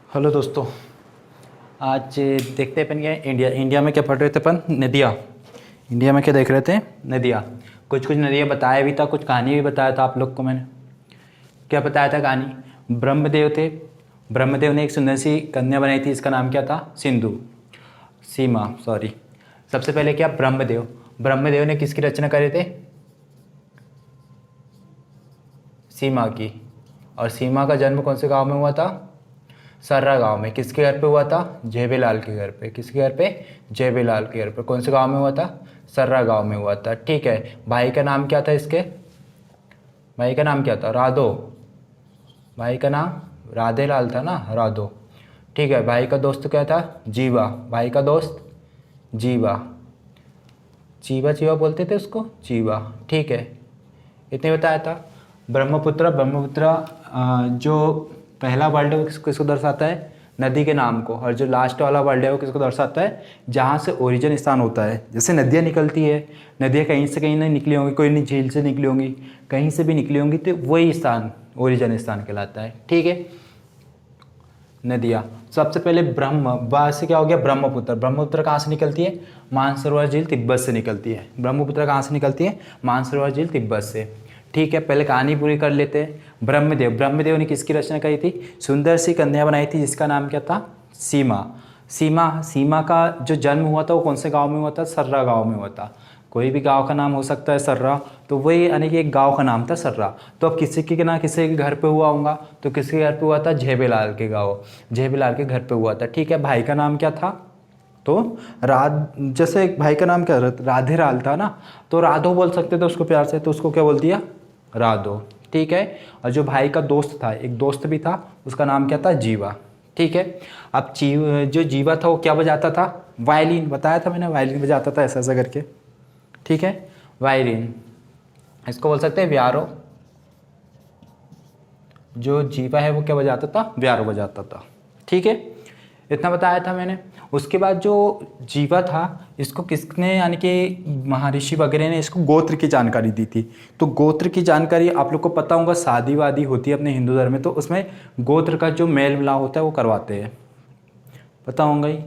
Hello दोस्तों। आज देखते हैं अपन क्या इंडिया में क्या पढ़ रहे थे अपन, नदियाँ। इंडिया में क्या देख रहे थे, नदियाँ। कुछ कुछ नदियाँ बताया भी था, कुछ कहानी भी बताया था आप लोग को मैंने। क्या बताया था कहानी? ब्रह्मदेव थे। ब्रह्मदेव ने एक सुंदर सी कन्या बनाई थी, इसका नाम क्या था? सिंधु, सीमा, सॉरी। सबसे पहले क्या, ब्रह्मदेव। ब्रह्मदेव ने किसकी रचना करे थे? सीमा की। और सीमा का जन्म कौन से गांव में हुआ था? सर्रा गांव में। किसके घर पे हुआ था? जेबेलाल के घर पे। किसके घर पे? जेबेलाल के घर पे। कौन से गांव में हुआ था? सर्रा गांव में हुआ था। ठीक है। भाई का नाम क्या था इसके? भाई का नाम क्या था? राधो। भाई का नाम राधे लाल था ना, राधो। ठीक है। भाई का दोस्त क्या था? जीवा। भाई का दोस्त जीवा। जीवा जीवा बोलते थे उसको, जीवा। ठीक है, इतने बताया था। ब्रह्मपुत्र। ब्रह्मपुत्र जो पहला वर्ड है वो किसको दर्शाता है? नदी के नाम को। और जो लास्ट वाला वर्ड है वो किसको दर्शाता है? जहाँ से ओरिजिन स्थान होता है। जैसे नदियाँ निकलती है, नदियाँ कहीं से कहीं नहीं निकली होंगी, कोई नहीं झील से निकली होंगी, कहीं से भी निकली होंगी, तो वही स्थान ओरिजिन स्थान कहलाता है। ठीक है। नदियाँ, सबसे पहले ब्रह्म से क्या हो गया? ब्रह्मपुत्र। ब्रह्मपुत्र कहाँ से निकलती है? मानसरोवर झील तिब्बत से निकलती है। ब्रह्मपुत्र कहाँ से निकलती है? मानसरोवर झील तिब्बत से। ठीक है, पहले कहानी पूरी कर लेते हैं। ब्रह्मदेव। ब्रह्मदेव ने किसकी रचना करी थी? सुंदर सी कन्या बनाई थी, जिसका नाम क्या था? सीमा। सीमा का जो जन्म हुआ था वो कौन से गाँव में हुआ था? सर्रा गाँव में हुआ था। कोई भी गांव का नाम हो सकता है सर्रा, तो वही यानी कि एक गांव का नाम था सर्रा। तो अब किसी के ना किसी के घर पे हुआ होगा, तो किसके घर पे हुआ था? झेबेलाल के गाँव, झेबेलाल के घर पे हुआ था। ठीक है। भाई का नाम क्या था? तो जैसे एक भाई का नाम क्या राधे लाल था ना, तो राधो बोल सकते थे उसको प्यार से, तो उसको क्या बोल दिया? राधो। ठीक है। और जो भाई का दोस्त था, एक दोस्त भी था, उसका नाम क्या था? जीवा। ठीक है। अब जो जीवा था वो क्या बजाता था? वायलिन। बताया था मैंने, वायलिन बजाता था ऐसा ऐसा करके। ठीक है, वायलिन। इसको बोल सकते हैं व्यारो। जो जीवा है वो क्या बजाता था? व्यारो बजाता था। ठीक है, इतना बताया था मैंने। उसके बाद जो जीवा था, इसको किसने यानी कि महर्षि वगैरह ने इसको गोत्र की जानकारी दी थी। तो गोत्र की जानकारी आप लोग को पता होगा, शादी वादी होती है अपने हिंदू धर्म में, तो उसमें गोत्र का जो मेल मिलाप होता है वो करवाते हैं, पता होगा ही।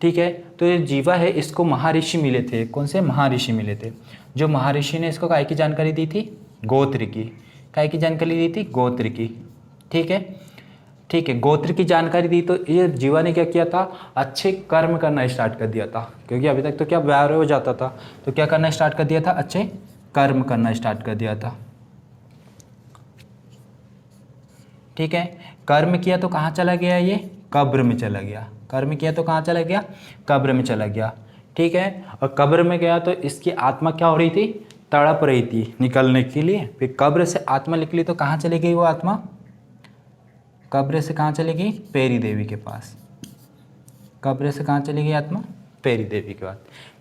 ठीक है। तो ये जीवा है, इसको महर्षि मिले थे। कौन से महर्षि मिले थे? जो महर्षि ने इसको काय की जानकारी दी थी? गोत्र की। काय की जानकारी दी थी? गोत्र की। ठीक है। ठीक है, गोत्र की जानकारी दी, तो ये जीवा ने क्या किया था? अच्छे कर्म करना स्टार्ट कर दिया था, क्योंकि अभी तक तो क्या व्याह हो जाता था, तो क्या करना स्टार्ट कर दिया था? अच्छे कर्म करना स्टार्ट कर दिया था। ठीक है। कर्म किया तो कहाँ चला गया? ये कब्र में चला गया। कर्म किया तो कहाँ चला गया? कब्र में चला गया। ठीक है। और कब्र में गया तो इसकी आत्मा क्या हो रही थी? तड़प रही थी निकलने के लिए। फिर कब्र से आत्मा निकली तो कहाँ चली गई वो आत्मा? कब्र से कहाँ चली गई? पेरी देवी के पास। कब्र से कहाँ चली गई आत्मा? पेरी देवी के बाद।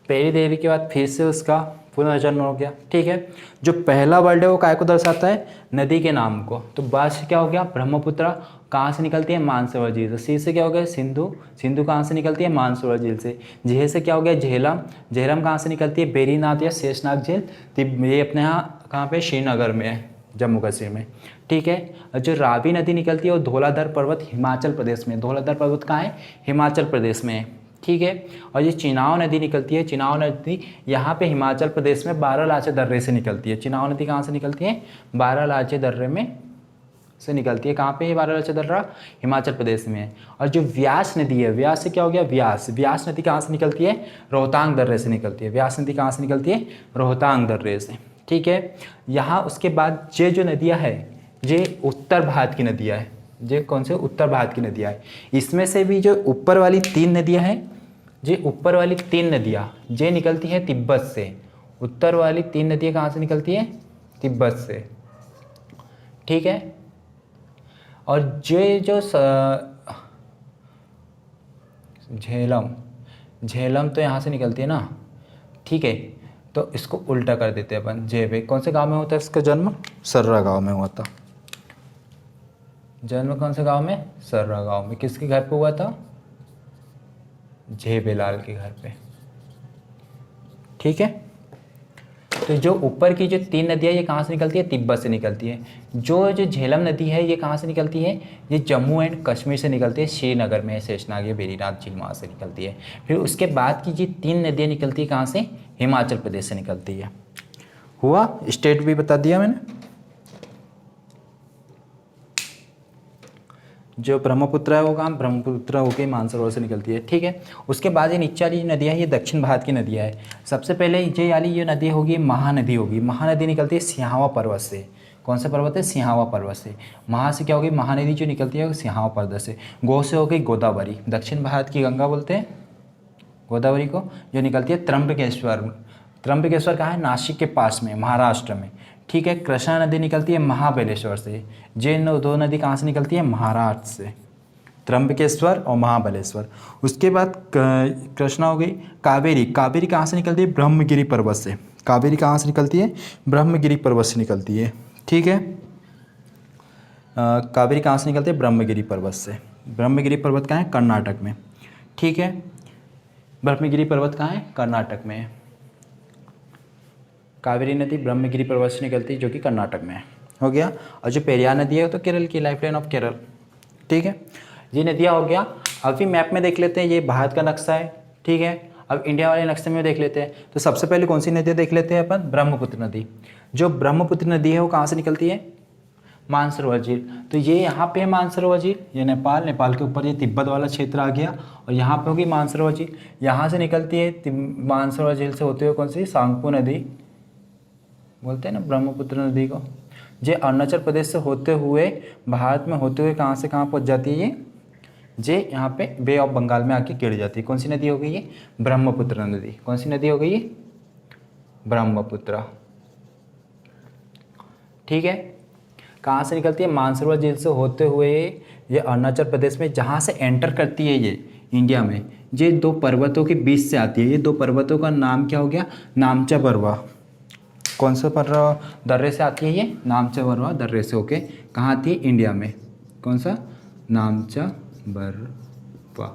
पेरी देवी के बाद फिर से उसका पुनर्जन्म हो गया। ठीक है। जो पहला वर्ड है वो काय को दर्शाता है? नदी के नाम को। तो बाद से क्या हो गया? ब्रह्मपुत्र कहाँ से निकलती है? मानसरोवर झील से। सी से क्या हो गया? सिंधु। सिंधु कहाँ से निकलती है? मानसरोवर झील से। झेल से क्या हो गया? झेलम। झेलम कहाँ से निकलती है? बेरीनाथ या शेषनाग झील। ये अपने यहाँ कहाँ पे? श्रीनगर में है, जम्मू कश्मीर में। ठीक है। और जो रावी नदी निकलती है वो धौलाधर पर्वत हिमाचल प्रदेश में। धौलाधर पर्वत कहाँ है? हिमाचल प्रदेश में है। ठीक है। और ये चिनाव नदी निकलती है। चिनाव नदी यहाँ पे हिमाचल प्रदेश में बारालाचे दर्रे से निकलती है। चिनाव नदी कहाँ से निकलती है? बारालाचे दर्रे में से निकलती है। कहाँ पे है बारालाचे दर्रा? हिमाचल प्रदेश में है। और जो व्यास नदी है, व्यास से क्या हो गया? व्यास। व्यास नदी कहाँ से निकलती है? रोहतांग दर्रे से निकलती है। व्यास नदी कहाँ से निकलती है? रोहतांग दर्रे से। ठीक है। यहाँ उसके बाद ये जो नदियाँ है, ये उत्तर भारत की नदियाँ है। ये कौन से? उत्तर भारत की नदियाँ है। इसमें से भी जो ऊपर वाली 3 नदियाँ हैं, ये ऊपर वाली 3 नदियाँ ये निकलती है तिब्बत से। उत्तर वाली 3 नदियाँ कहाँ से निकलती है? तिब्बत से। ठीक है। और ये जो झेलम, झेलम तो यहाँ से निकलती है ना। ठीक है। तो इसको उल्टा कर देते हैं अपन। जेबे कौन से गांव में होता है इसका जन्म? सर्रा गांव में हुआ था। जन्म कौन से गांव में? सर्रा गांव में। किसके घर पे हुआ था? झेबेलाल के घर पे। ठीक है। तो जो ऊपर की जो 3 नदियाँ ये कहाँ से निकलती है, तिब्बत से निकलती है। जो जो झेलम नदी है ये कहाँ से निकलती है, ये जम्मू एंड कश्मीर से निकलती है, श्रीनगर में शेषनाग या वेरीनाथ झील वहाँ से निकलती है। फिर उसके बाद की जो 3 नदियाँ निकलती है कहाँ से, हिमाचल प्रदेश से निकलती है। हुआ, स्टेट भी बता दिया मैंने। जो ब्रह्मपुत्र है वो कहाँ, ब्रह्मपुत्र होकर मानसरोवर से निकलती है, ठीक है। उसके बाद ये नीचे वाली नदियाँ ये दक्षिण भारत की नदियाँ है। सबसे पहले ये वाली ये नदी होगी महानदी होगी। महानदी निकलती है सिंहावा पर्वत से। कौन सा पर्वत है, सिंहावा पर्वत से। महा से क्या होगी, महानदी जो निकलती है वो सिंहावा पर्वत से। गो से हो गई गोदावरी, दक्षिण भारत की गंगा बोलते हैं गोदावरी को, जो निकलती है त्र्यंबकेश्वर। त्र्यंबकेश्वर कहाँ है, नासिक के पास में, महाराष्ट्र में, ठीक है। कृष्णा नदी निकलती है महाबलेश्वर से। ये दो नदी कहाँ से निकलती है, महाराष्ट्र से, त्र्यंबकेश्वर और महाबलेश्वर। उसके बाद कृष्णा हो गई। कावेरी, कावेरी कहाँ से निकलती है, ब्रह्मगिरी पर्वत से। कावेरी कहाँ से निकलती है, ब्रह्मगिरी पर्वत से निकलती है, ठीक है। कावेरी कहाँ से निकलती है, ब्रह्मगिरी पर्वत से। ब्रह्मगिरी पर्वत कहाँ है, कर्नाटक में, ठीक है। ब्रह्मगिरी पर्वत कहाँ है, कर्नाटक में है। कावेरी नदी ब्रह्मगिरी पर्वत से निकलती है जो कि कर्नाटक में है, हो गया। और जो पेरियार नदी है तो केरल की, लाइफलाइन ऑफ केरल, ठीक है। ये नदियाँ हो गया। अभी मैप में देख लेते हैं, ये भारत का नक्शा है, ठीक है। अब इंडिया वाले नक्शे में देख लेते हैं। तो सबसे पहले कौन सी नदियाँ देख लेते हैं अपन, ब्रह्मपुत्र नदी। जो ब्रह्मपुत्र नदी है वो कहाँ से निकलती है, मानसरोवर झील। तो ये यहाँ पे है मानसरोवर झील, ये नेपाल, नेपाल के ऊपर ये तिब्बत वाला क्षेत्र आ गया, और यहाँ पे होगी मानसरोवर झील। यहाँ से निकलती है मानसरोवर झील से होते हुए कौन सी, सांगपो नदी बोलते हैं ना ब्रह्मपुत्र नदी को। ये अरुणाचल प्रदेश से होते हुए भारत में होते हुए कहाँ से कहाँ पहुँच जाती है ये यहाँ पे बे ऑफ बंगाल में आके गिर जाती है। कौन सी नदी हो गई ये, ब्रह्मपुत्र नदी। कौन सी नदी हो गई ये, ब्रह्मपुत्र, ठीक है। कहाँ से निकलती है, मानसरोवर झील से होते हुए ये अरुणाचल प्रदेश में जहाँ से एंटर करती है ये इंडिया में, ये 2 पर्वतों के बीच से आती है। ये 2 पर्वतों का नाम क्या हो गया, नामचा बरवा। कौन सा दर्रे से आती है ये, नामचा बरवा दर्रे से होके कहाँ आती है, इंडिया में। कौन सा, नामचा बरवा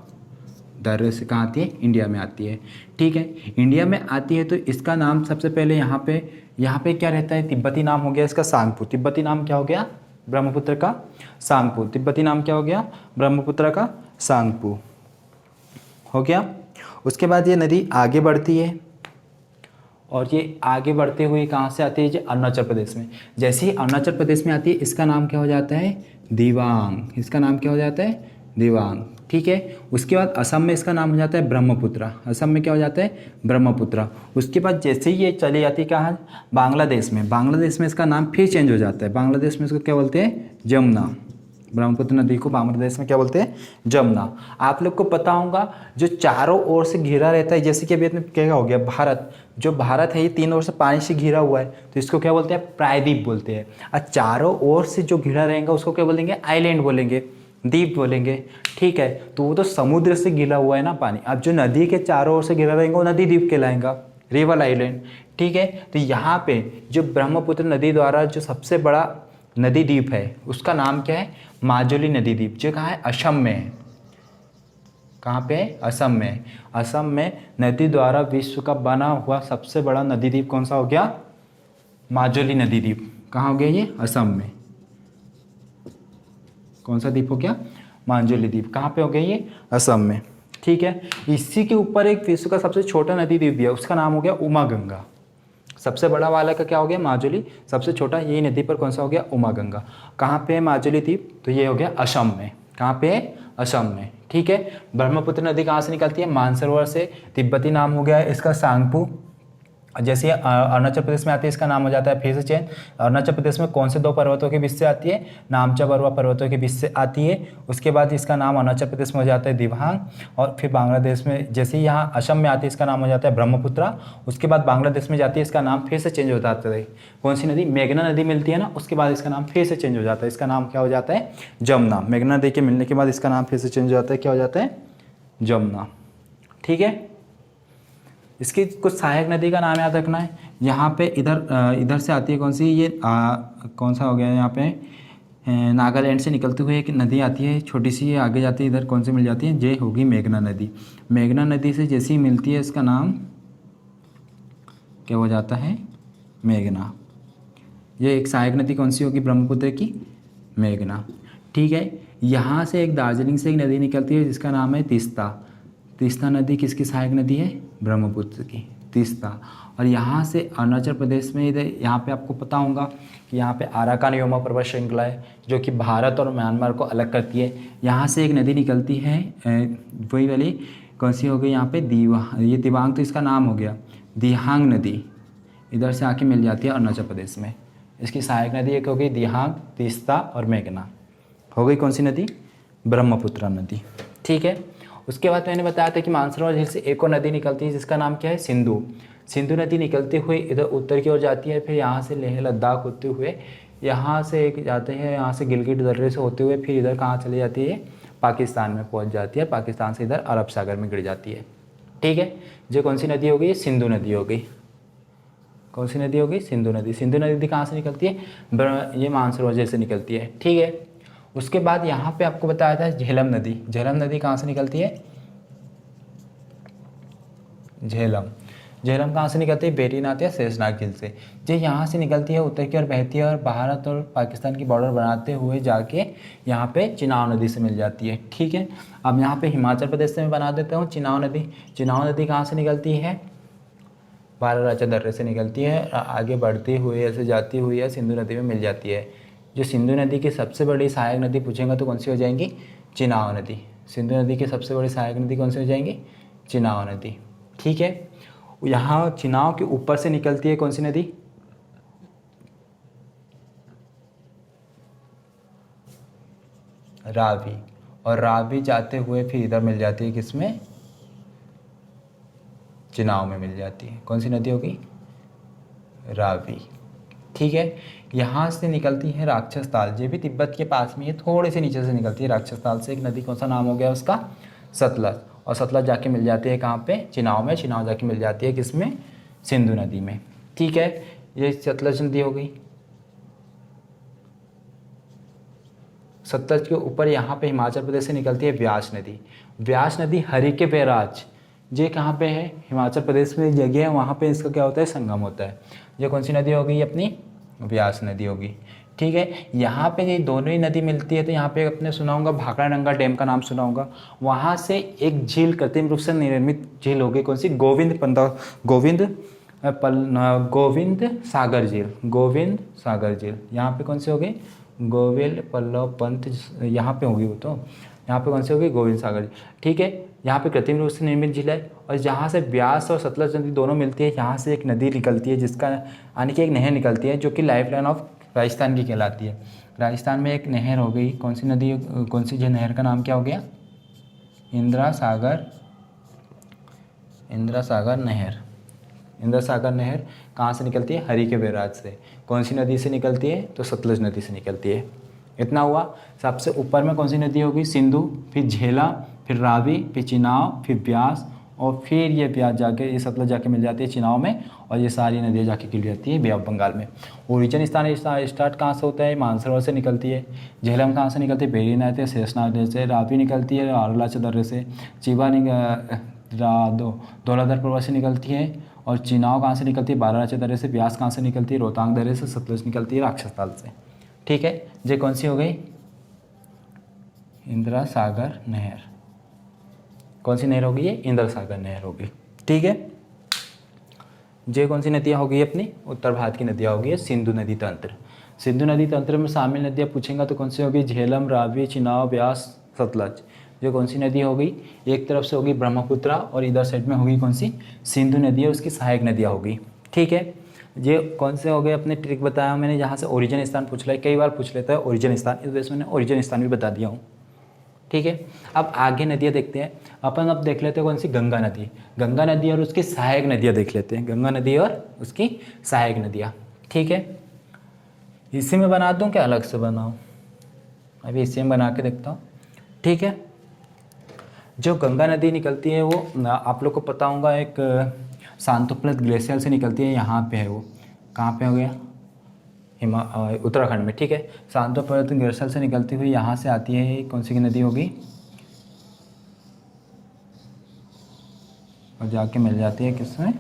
दर्रे से कहाँ आती है, इंडिया में आती है, ठीक है। इंडिया में आती है तो इसका नाम सबसे पहले यहाँ पे क्या रहता है, तिब्बती नाम हो गया इसका सांगपू। तिब्बती नाम क्या हो गया, ब्रह्मपुत्र का सांगपू। तिब्बती नाम क्या हो गया, ब्रह्मपुत्र का सांगपू, हो गया। उसके बाद ये नदी आगे बढ़ती है, और ये आगे बढ़ते हुए कहाँ से आती है, ये अरुणाचल प्रदेश में। जैसे ही अरुणाचल प्रदेश में आती है इसका नाम क्या हो जाता है, दिबांग। इसका नाम क्या हो जाता है, दिबांग, ठीक है। उसके बाद असम में इसका नाम हो जाता है ब्रह्मपुत्र। असम में क्या हो जाता है, ब्रह्मपुत्र। उसके बाद जैसे ही ये चली जाती है कहाँ, बांग्लादेश में। बांग्लादेश में इसका नाम फिर चेंज हो जाता है। बांग्लादेश में इसको क्या बोलते हैं, जमुना। ब्रह्मपुत्र नदी को बांग्लादेश में क्या बोलते हैं, जमुना। आप लोग को पता होगा जो चारों ओर से घिरा रहता है, जैसे कि अभी क्या हो गया भारत, जो भारत है ये 3 ओर से पानी से घिरा हुआ है, तो इसको क्या बोलते हैं, प्रायद्वीप बोलते हैं। और चारों ओर से जो घिरा रहेगा उसको क्या बोलेंगे, आइलैंड बोलेंगे, द्वीप बोलेंगे, ठीक है। तो वो तो समुद्र से घिरा हुआ है ना पानी। अब जो नदी के चारों ओर से घिरा रहेगा वो नदी द्वीप कहलाएगा, रिवर आइलैंड, ठीक है। तो यहाँ पे जो ब्रह्मपुत्र नदी द्वारा जो सबसे बड़ा नदी द्वीप है उसका नाम क्या है, माजुली नदी द्वीप, जो कहाँ है, असम में है। कहाँ पे है, असम में। असम में नदी द्वारा विश्व का बना हुआ सबसे बड़ा नदी द्वीप कौन सा हो गया, माजुली नदी द्वीप। कहाँ हो गया ये, असम में। कौन सा द्वीप हो गया, माजुली द्वीप। कहाँ पे हो गया ये, असम में, ठीक है। इसी के ऊपर एक विश्व का सबसे छोटा नदी द्वीप भी है, उसका नाम हो गया उमा गंगा। सबसे बड़ा वाला का क्या हो गया, माजुली। सबसे छोटा यही नदी पर कौन सा हो गया, उमा गंगा। कहाँ पे है माजुली द्वीप, तो ये हो गया असम में। कहाँ पे है, असम में, ठीक है। ब्रह्मपुत्र नदी कहाँ से निकलती है, मानसरोवर से। तिब्बती नाम हो गया इसका सांगपू। जैसे अरुणाचल प्रदेश में आती है इसका नाम हो जाता है फिर से चेंज। अरुणाचल प्रदेश में कौन से 2 पर्वतों के बीच से आती है, नामचा बरवा पर्वतों के बीच से आती है। उसके बाद इसका नाम अरुणाचल प्रदेश में हो जाता है दिबांग। और फिर बांग्लादेश में जैसे ही यहाँ असम में आती है इसका नाम हो जाता है ब्रह्मपुत्र। उसके बाद बांग्लादेश में जाती है इसका नाम फिर से चेंज हो जाता है। कौन सी नदी, मेघना नदी मिलती है ना, उसके बाद इसका नाम फिर से चेंज हो जाता है। इसका नाम क्या हो जाता है, जमुना। मेघना नदी के मिलने के बाद इसका नाम फिर से चेंज हो जाता है, क्या हो जाता है, जमुना, ठीक है। इसकी कुछ सहायक नदी का नाम याद रखना है। यहाँ पे इधर से आती है कौन सी, ये कौन सा हो गया, यहाँ पे नागालैंड से निकलते हुए एक नदी आती है छोटी सी, आगे जाती है, इधर कौन सी मिल जाती है, ये होगी मेघना नदी। मेघना नदी से जैसी मिलती है इसका नाम क्या हो जाता है, मेघना। ये एक सहायक नदी कौन सी होगी ब्रह्मपुत्र की? मेघना। ठीक है, यहाँ से एक दार्जिलिंग से एक नदी निकलती है जिसका नाम है तीस्ता। तीस्ता नदी किसकी सहायक नदी है? ब्रह्मपुत्र की, तीस्ता। और यहाँ से अरुणाचल प्रदेश में इधर यहाँ पे आपको पता होगा कि यहाँ पे आराकान योमा पर्वत श्रृंखला है जो कि भारत और म्यांमार को अलग करती है। यहाँ से एक नदी निकलती है, वही वाली कौन सी हो गई यहाँ पे? ये दिबांग तो इसका नाम हो गया, दिहांग नदी इधर से आके मिल जाती है अरुणाचल प्रदेश में। इसकी सहायक नदी एक हो गई दिहांग, तीस्ता और मेघना। हो गई कौन सी नदी? ब्रह्मपुत्र नदी। ठीक है, उसके बाद मैंने बताया था कि मानसरोवर झील से एक और नदी निकलती है जिसका नाम क्या है? सिंधु। सिंधु नदी निकलते हुए इधर उत्तर की ओर जाती है, फिर यहाँ से लेह लद्दाख होते हुए यहाँ से एक जाते हैं, यहाँ से गिलगिट दर्रे से होते हुए फिर इधर कहाँ चली जाती है? पाकिस्तान में पहुँच जाती है। पाकिस्तान से इधर अरब सागर में गिर जाती है। ठीक है, ये कौन सी नदी हो गई? सिंधु नदी हो गई। कौन सी नदी हो गई? सिंधु नदी। सिंधु नदी कहाँ से निकलती है? ये मानसरोवर झील से निकलती है। ठीक है, उसके बाद यहाँ पे आपको बताया था झेलम नदी। झेलम नदी कहाँ से निकलती है? झेलम। झेलम कहाँ से निकलती है? बेरीनाथ या शेषनाग झील से। जो यहाँ से निकलती है उत्तर की ओर बहती है और भारत और पाकिस्तान की बॉर्डर बनाते हुए जाके यहाँ पे चिनाव नदी से मिल जाती है। ठीक है, अब यहाँ पे हिमाचल प्रदेश से मैं बना देता हूँ चिनाव नदी। चिनाव नदी कहाँ से निकलती है? बाराराचा दर्रे से निकलती है, आगे बढ़ती हुई ऐसे जाती हुई है सिंधु नदी में मिल जाती है। जो सिंधु नदी की सबसे बड़ी सहायक नदी पूछेंगे तो कौन सी हो जाएंगी? चिनाव नदी। सिंधु नदी की सबसे बड़ी सहायक नदी कौन सी हो जाएंगी? चिनाव नदी। ठीक है, यहाँ चिनाव के ऊपर से निकलती है कौन सी नदी? रावी। और रावी जाते हुए फिर इधर मिल जाती है किसमें? चिनाव में मिल जाती है। कौन सी नदी होगी? रावी। ठीक है, यहाँ से निकलती है राक्षस ताल। ये भी तिब्बत के पास में है, थोड़े से नीचे से निकलती है राक्षस ताल से एक नदी। कौन सा नाम हो गया उसका? सतलज। और सतलज जाके मिल जाती है कहाँ पे? चिनाव में। चिनाव जाके मिल जाती है किसमें? सिंधु नदी में। ठीक है, ये सतलज नदी हो गई। सतलज के ऊपर यहाँ पे हिमाचल प्रदेश से निकलती है व्यास नदी। व्यास नदी हरिके बैराज, ये कहाँ पे है? हिमाचल प्रदेश में जगह है, वहाँ पे इसका क्या होता है? संगम होता है। ये कौन सी नदी होगी? अपनी व्यास नदी होगी। ठीक है, यहाँ पे ये दोनों ही नदी मिलती है तो यहाँ पे अपने सुना होगा भाखड़ारंगा डैम का नाम सुना होगा। वहाँ से एक झील कृत्रिम रूप से निर्मित झील होगी। कौन सी? गोविंद सागर झील। गोविंद सागर झील यहाँ पे कौन सी होगी? गोविल पल्लव पंत यहाँ पे होगी वो तो। यहाँ पे कौन सी होगी? गोविंद सागर। ठीक है, यहाँ पे कृत्रिम रूप से निर्मित झील है और जहाँ से ब्यास और सतलज नदी दोनों मिलती है यहाँ से एक नदी निकलती है जिसका यानी कि एक नहर निकलती है जो कि लाइफ लाइन ऑफ राजस्थान की कहलाती है। राजस्थान में एक नहर हो गई, कौन सी नदी? कौन सी? जो नहर का नाम क्या हो गया? इंदिरा सागर नहर। इंदिरा सागर नहर कहाँ से निकलती है? हरिके बैराज से। कौन सी नदी से निकलती है? तो सतलज नदी से निकलती है। इतना हुआ। सबसे ऊपर में कौन सी नदी होगी? सिंधु, फिर झेला, फिर रावी, फिर चिनाव, फिर ब्यास और फिर ये ब्यास जाके ये सतलज जाके मिल जाती है चिनाव में और ये सारी नदियाँ जाके गिर जाती है बे ऑफ बंगाल में। ओरिजिन स्थान स्टार्ट कहाँ से होता है? मानसरोवर से निकलती है। झेलम कहाँ से निकलती है? बेरीनाथ या शेषनाग से। रावी निकलती है अरुणाचल दर्रे से। चिवा धौलाधर पर्वत से निकलती है। और चिनाव कहाँ से निकलती है? बाराराचा दर्रे से। ब्यास कहाँ से निकलती है? रोहतांग दर्रे से। सतलज निकलती है राक्षस ताल से। ठीक है, ये कौन सी हो गई? इंदिरा सागर नहर। कौन सी नहर होगी? ये इंदिरा सागर नहर होगी। ठीक है, ये कौन सी नदियाँ होगी? अपनी उत्तर भारत की नदियाँ होगी सिंधु नदी तंत्र। सिंधु नदी तंत्र में शामिल नदियाँ पूछेंगे तो कौन सी होगी? झेलम, रावी, चिनाव, ब्यास, सतलज। जो कौन सी नदी होगी? एक तरफ से होगी ब्रह्मपुत्र और इधर साइड में होगी कौन सी? सिंधु नदी है, उसकी सहायक नदियाँ होगी। ठीक है, ये कौन से हो गए? अपने ट्रिक बताया मैंने जहाँ से ओरिजिन स्थान पूछ लिया, कई बार पूछ लेता है ओरिजिन स्थान, इस वजह से मैंने ओरिजिन स्थान भी बता दिया हूँ। ठीक है, अब आगे नदियाँ देखते हैं अपन। अब देख लेते हैं कौन सी? गंगा नदी। गंगा नदी और उसकी सहायक नदियाँ देख लेते हैं। गंगा नदी और उसकी सहायक नदियाँ। ठीक है, इसी में बना दूँ क्या अलग से बनाऊँ? अभी इसी में बना के देखता हूँ। ठीक है, जो गंगा नदी निकलती है वो आप लोग को पता होगा एक सांतोपलत ग्लेशियर से निकलती है। यहाँ पे है वो, कहाँ पे हो गया? उत्तराखंड में। ठीक है, सांतोपलत ग्लेशियर से निकलती हुई यहाँ से आती है। कौन सी की नदी होगी? और जाके मिल जाती है किसमें?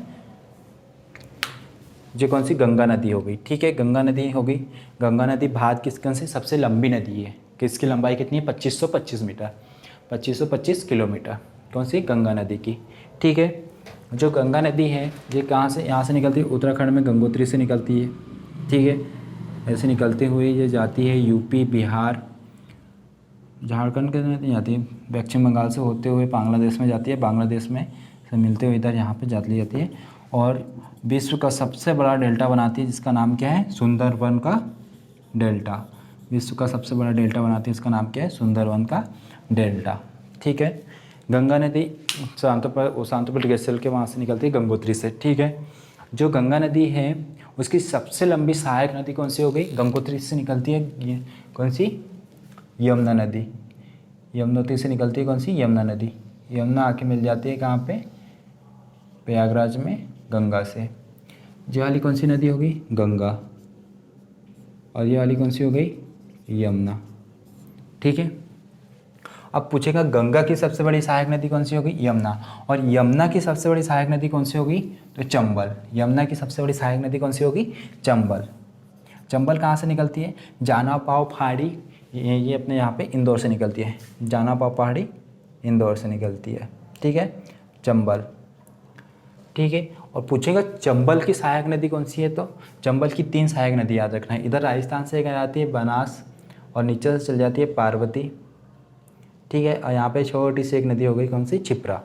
जो कौन सी गंगा नदी हो गई, ठीक है, गंगा नदी हो गई। गंगा नदी भारत की कौन सी सबसे लंबी नदी है, किसकी लंबाई कितनी है, 2525 मीटर, 2525 किलोमीटर, कौन सी गंगा नदी की, ठीक है। जो गंगा नदी है ये कहाँ से, यहाँ से निकलती है, उत्तराखंड में गंगोत्री से निकलती है, ठीक है। ऐसे निकलते हुए ये जाती है यूपी, बिहार, झारखंड के नहीं जाती है, पश्चिम बंगाल से होते हुए बांग्लादेश में जाती है, बांग्लादेश में से मिलते हुए इधर यहाँ पे जाती जाती है, और विश्व का सबसे बड़ा डेल्टा बनाती है जिसका नाम क्या है, सुंदरवन का डेल्टा। विश्व का सबसे बड़ा डेल्टा बनाती है, इसका नाम क्या है, सुंदरवन का डेल्टा, ठीक है। गंगा नदी शांतोपाल ग्लेशियर के वहाँ से निकलती है, गंगोत्री से, ठीक है। जो गंगा नदी है उसकी सबसे लंबी सहायक नदी कौन सी हो गई, गंगोत्री से निकलती है, ये कौन सी, यमुना नदी। यमुनोत्री से निकलती है कौन सी, यमुना नदी। यमुना आके मिल जाती है कहाँ पे, प्रयागराज में गंगा से। ये वाली कौन सी नदी होगी, गंगा, और ये वाली कौन सी हो गई, यमुना, ठीक है। अब पूछेगा गंगा की सबसे बड़ी सहायक नदी कौन सी होगी, यमुना, और यमुना की सबसे बड़ी सहायक नदी कौन सी होगी, तो चंबल। यमुना की सबसे बड़ी सहायक नदी कौन सी होगी, चंबल। चंबल कहाँ से निकलती है, जाना पाव पहाड़ी, ये अपने यहाँ पे इंदौर से निकलती है, जाना पाव पहाड़ी इंदौर से निकलती है, ठीक है, चंबल, ठीक है। और पूछेगा चंबल की सहायक नदी कौन सी है, तो चंबल की 3 सहायक नदी याद रखना है। इधर राजस्थान से आती है बनास, और नीचे से चल जाती है पार्वती, ठीक है, और यहाँ पे छोटी सी एक नदी हो गई कौन सी, क्षिप्रा।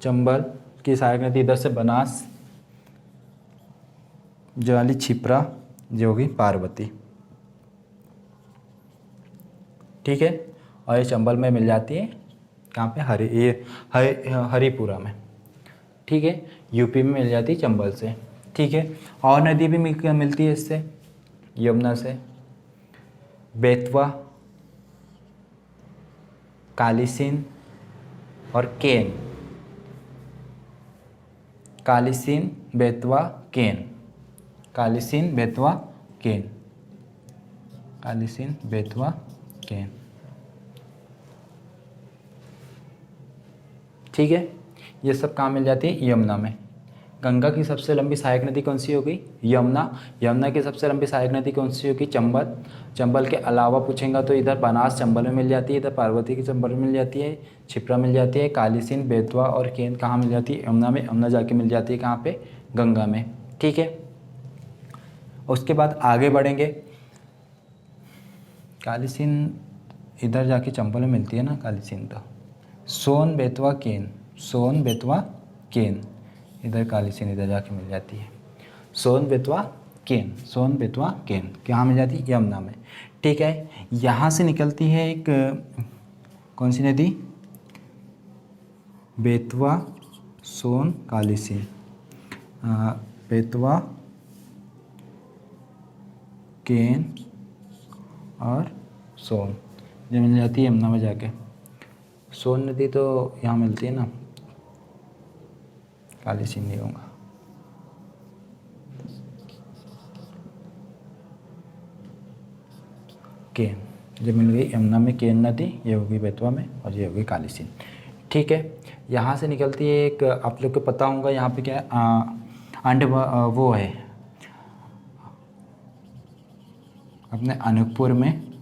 चंबल की सहायक नदी इधर से बनास, जो वाली क्षिप्रा, जो होगी पार्वती, ठीक है। और ये चंबल में मिल जाती है कहाँ पे, हरिपुरा में, ठीक है, यूपी में मिल जाती है चंबल से, ठीक है। और नदी भी मिलती है इससे, यमुना से, बेतवा, काली सिंध और केन, काली सिंध, बेतवा, केन, काली सिंध, बेतवा, केन, काली सिंध, बेतवा, केन, ठीक है। ये सब कहाँ मिल जाती है, यमुना में। गंगा की सबसे लंबी सहायक नदी कौन सी हो गई, यमुना। यमुना की सबसे लंबी सहायक नदी कौन सी होगी, चंबल। चंबल के अलावा पूछेंगे तो इधर बनास चंबल में मिल जाती है, इधर पार्वती की चंबल में मिल जाती है, क्षिप्रा मिल जाती है, काली सिंध, बेतवा और केन कहाँ मिल जाती है, यमुना में। यमुना जाके मिल जाती है कहाँ पे, गंगा में, ठीक है। उसके बाद आगे बढ़ेंगे, काली सिंध इधर जाके चंबल में मिलती है ना, काली सिंध, तो सोन, बेतवा, केन, सोन, बेतवा, केन, इधर काली सिंध इधर जाके मिल जाती है, सोन, बेतवा, केन, सोन, बेतवा, केन कहाँ मिल जाती है, यमुना में, ठीक है। यहाँ से निकलती है एक कौन सी नदी, बेतवा, सोन, काली सिंध, बेतवा, केन और सोन, ये मिल जाती है यमुना में जाके। सोन नदी तो यहाँ मिलती है ना, काली सिंध नहीं होगा, केन, जो मिल गई यमुना में केन नदी, ये होगी बेतवा में, और ये होगी काली सिंध, ठीक है। यहाँ से निकलती है एक, आप लोग को पता होगा यहाँ पे क्या है, वो है अपने अनूपपुर में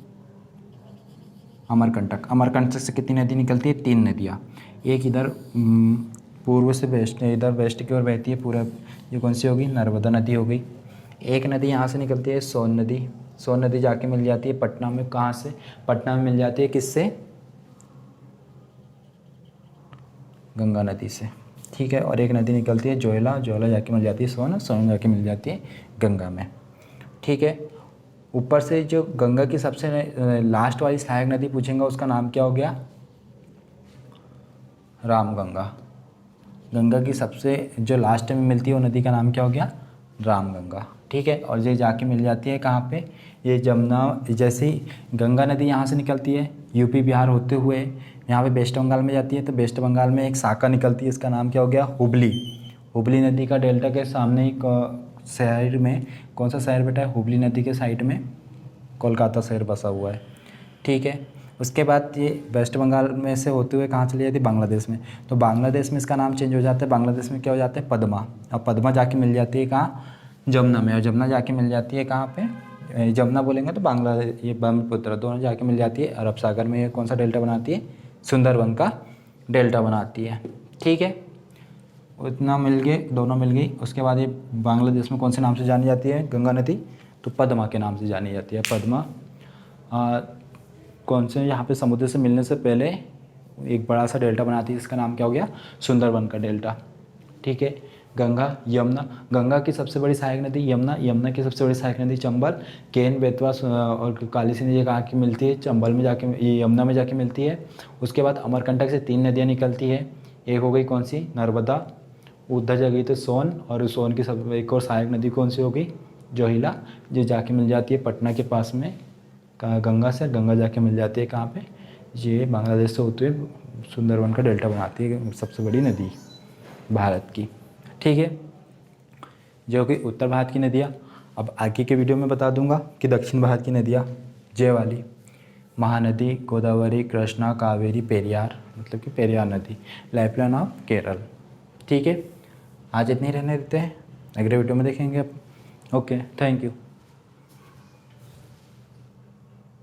अमरकंटक। अमरकंटक से कितनी नदी निकलती है, 3 नदियाँ। एक इधर पूर्व से वेस्ट, इधर वेस्ट की ओर बहती है पूरा, ये कौन सी होगी, नर्मदा नदी हो गई। एक नदी यहाँ से निकलती है सोन नदी, सोन नदी जाके मिल जाती है पटना में, कहाँ से, पटना में मिल जाती है किससे, गंगा नदी से, ठीक है। और एक नदी निकलती है जोयला, जोयला जाके मिल जाती है सोन, सोन जाके मिल जाती है गंगा में, ठीक है। ऊपर से जो गंगा की सबसे लास्ट वाली सहायक नदी पूछेंगे उसका नाम क्या हो गया, रामगंगा। गंगा की सबसे जो लास्ट में मिलती है वो नदी का नाम क्या हो गया, रामगंगा, ठीक है। और ये जाके मिल जाती है कहाँ पे, ये जमुना, जैसे ही गंगा नदी यहाँ से निकलती है यूपी बिहार होते हुए यहाँ पे वेस्ट बंगाल में जाती है, तो वेस्ट बंगाल में एक शाखा निकलती है, इसका नाम क्या हो गया, हुबली। हुबली नदी का डेल्टा के सामने एक शहर में, कौन सा शहर बेटा है, हुबली नदी के साइड में कोलकाता शहर बसा हुआ है, ठीक है। उसके बाद ये वेस्ट बंगाल में से होते हुए कहाँ चली जाती है, बांग्लादेश में। तो बांग्लादेश में इसका नाम चेंज हो जाता है, बांग्लादेश में क्या हो जाता है, पद्मा। अब पद्मा जाके मिल जाती है कहाँ, जमुना में। और जमुना जाके मिल जाती है कहाँ पे, जमुना बोलेंगे तो बांग्लादेश, ये ब्रह्मपुत्र दोनों जाके मिल जाती है अरब सागर में। ये कौन सा डेल्टा बनाती है, सुंदरबन का डेल्टा बनाती है। ठीक है, उतना मिल गए, दोनों मिल गई। उसके बाद ये बांग्लादेश में कौन से नाम से जानी जाती है गंगा नदी, तो पद्मा के नाम से जानी जाती है, पद्मा। कौन से, यहाँ पे समुद्र से मिलने से पहले एक बड़ा सा डेल्टा बनाती है, इसका नाम क्या हो गया, सुंदरबन का डेल्टा। ठीक है, गंगा, यमुना, गंगा की सबसे बड़ी सहायक नदी यमुना, यमुना की सबसे बड़ी सहायक नदी चंबल, केन, बेतवा और काली सिंध ये कहाँ की मिलती है, चंबल में जाके, ये यमुना में जाके मिलती है। उसके बाद अमरकंटक से 3 नदियाँ निकलती है, एक हो गई कौन सी, नर्मदा, उधर जा गई तो सोन, और सोन की सब एक और सहायक नदी कौन सी हो गई, जोहिला, जो जाके मिल जाती है पटना के पास में गंगा से। गंगा जाके मिल जाती है कहाँ पे, ये बांग्लादेश से होते हुए सुंदरबन का डेल्टा बनाती है, सबसे बड़ी नदी भारत की। ठीक है, जो कि उत्तर भारत की नदियाँ। अब आगे के वीडियो में बता दूंगा कि दक्षिण भारत की नदियाँ, जय वाली, महानदी, गोदावरी, कृष्णा, कावेरी, पेरियार, मतलब कि पेरियार नदी, लाइफलाइन ऑफ केरल। ठीक है, आज इतने ही रहने देते हैं, अगले वीडियो में देखेंगे। Okay, thank you.